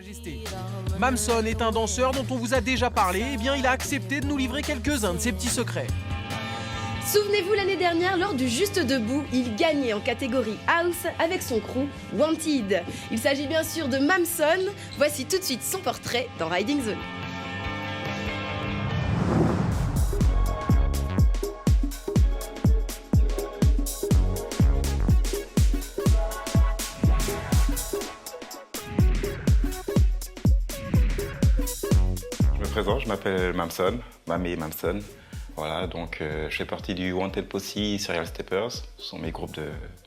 Majesté. Mamson est un danseur dont on vous a déjà parlé, et bien il a accepté de nous livrer quelques-uns de ses petits secrets. Souvenez-vous, l'année dernière, lors du Juste Debout, il gagnait en catégorie House avec son crew Wanted. Il s'agit bien sûr de Mamson. Voici tout de suite son portrait dans Riding Zone. Je m'appelle Mamson, Mamé Mamson. Voilà, donc je fais partie du Wanted Posse Serial Steppers, ce sont mes groupes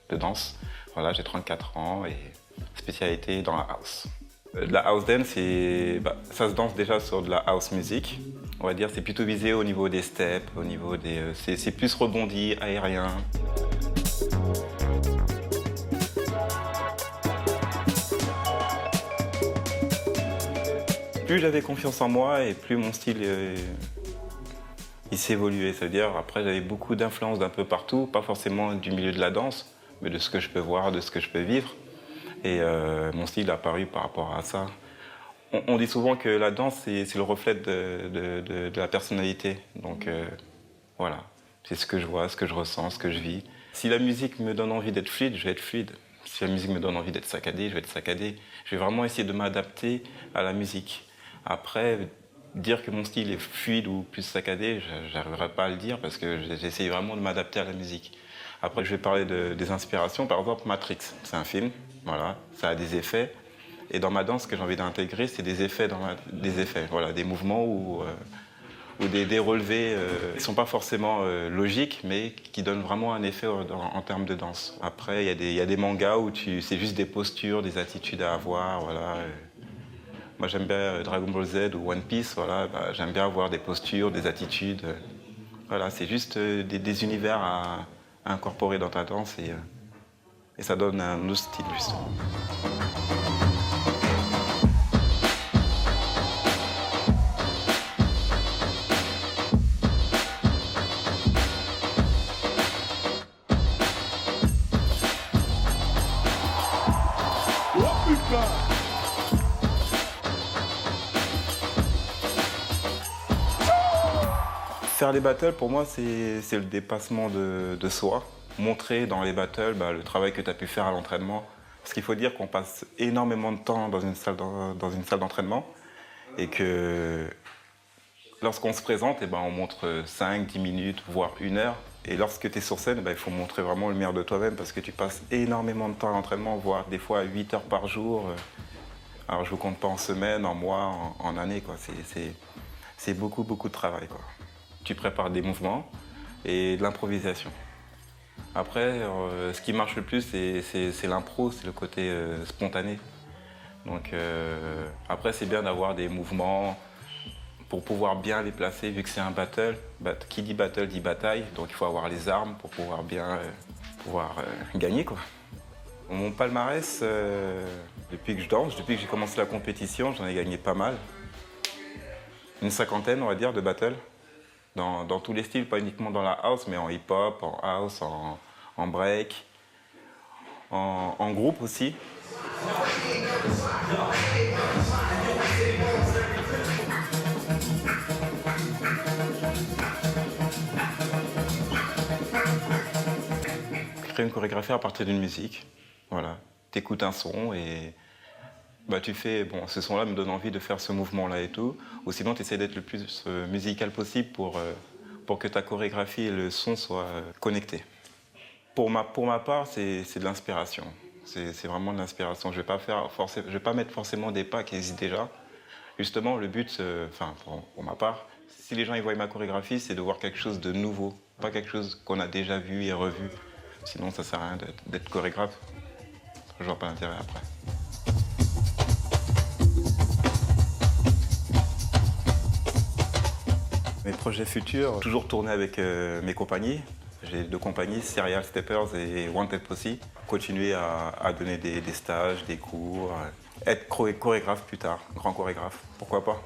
de danse. Voilà, j'ai 34 ans et spécialité dans la house. De la house dance, ça se danse déjà sur de la house music. On va dire c'est plutôt visé au niveau des steps, au niveau des, c'est plus rebondi, aérien. Plus j'avais confiance en moi et plus mon style il s'est évolué. C'est-à-dire après j'avais beaucoup d'influences d'un peu partout, pas forcément du milieu de la danse, mais de ce que je peux voir, de ce que je peux vivre. Et mon style a apparu par rapport à ça. On dit souvent que la danse c'est le reflet de la personnalité. Donc voilà, c'est ce que je vois, ce que je ressens, ce que je vis. Si la musique me donne envie d'être fluide, je vais être fluide. Si la musique me donne envie d'être saccadé, je vais être saccadé. Je vais vraiment essayer de m'adapter à la musique. Après, dire que mon style est fluide ou plus saccadé, je n'arriverai pas à le dire parce que j'essaye vraiment de m'adapter à la musique. Après, je vais parler des inspirations. Par exemple, Matrix, c'est un film, voilà, ça a des effets. Et dans ma danse, ce que j'ai envie d'intégrer, c'est des effets, voilà, des mouvements ou des relevés qui ne sont pas forcément logiques, mais qui donnent vraiment un effet en termes de danse. Après, il y a des mangas où c'est juste des postures, des attitudes à avoir, voilà. Moi, j'aime bien Dragon Ball Z ou One Piece, voilà, j'aime bien avoir des postures, des attitudes. Voilà, c'est juste des univers à incorporer dans ta danse et ça donne un autre style, justement. Faire les battles, pour moi, c'est le dépassement de soi. Montrer dans les battles le travail que tu as pu faire à l'entraînement. Parce qu'il faut dire qu'on passe énormément de temps dans une salle d'entraînement et que lorsqu'on se présente, on montre 5, 10 minutes, voire 1 heure. Et lorsque tu es sur scène, il faut montrer vraiment le meilleur de toi-même parce que tu passes énormément de temps à l'entraînement, voire des fois 8 heures par jour. Alors je ne vous compte pas en semaine, en mois, en année, quoi. C'est beaucoup, beaucoup de travail, quoi. Tu prépares des mouvements et de l'improvisation. Après, ce qui marche le plus, c'est l'impro, c'est le côté spontané. Donc après, c'est bien d'avoir des mouvements pour pouvoir bien les placer, vu que c'est un battle. Qui dit battle dit bataille, donc il faut avoir les armes pour pouvoir bien gagner, quoi. Mon palmarès, depuis que je danse, depuis que j'ai commencé la compétition, j'en ai gagné pas mal. Une 50aine, on va dire, de battles. Dans tous les styles, pas uniquement dans la house, mais en hip-hop, en house, en break, en groupe aussi. Créer une chorégraphie à partir d'une musique, voilà. T'écoutes un son et tu fais, bon, ce son-là me donne envie de faire ce mouvement-là et tout. Ou sinon, tu essaies d'être le plus musical possible pour que ta chorégraphie et le son soient connectés. Pour ma part, c'est de l'inspiration. C'est vraiment de l'inspiration. Je ne vais pas mettre forcément des pas qui existent déjà. Justement, le but, pour ma part, si les gens ils voient ma chorégraphie, c'est de voir quelque chose de nouveau. Pas quelque chose qu'on a déjà vu et revu. Sinon, ça ne sert à rien d'être chorégraphe. Je vois pas l'intérêt après. Mes projets futurs, toujours tourner avec mes compagnies. J'ai 2 compagnies, Serial Steppers et Wanted Posse. Continuer à donner des stages, des cours, être chorégraphe plus tard, grand chorégraphe, pourquoi pas.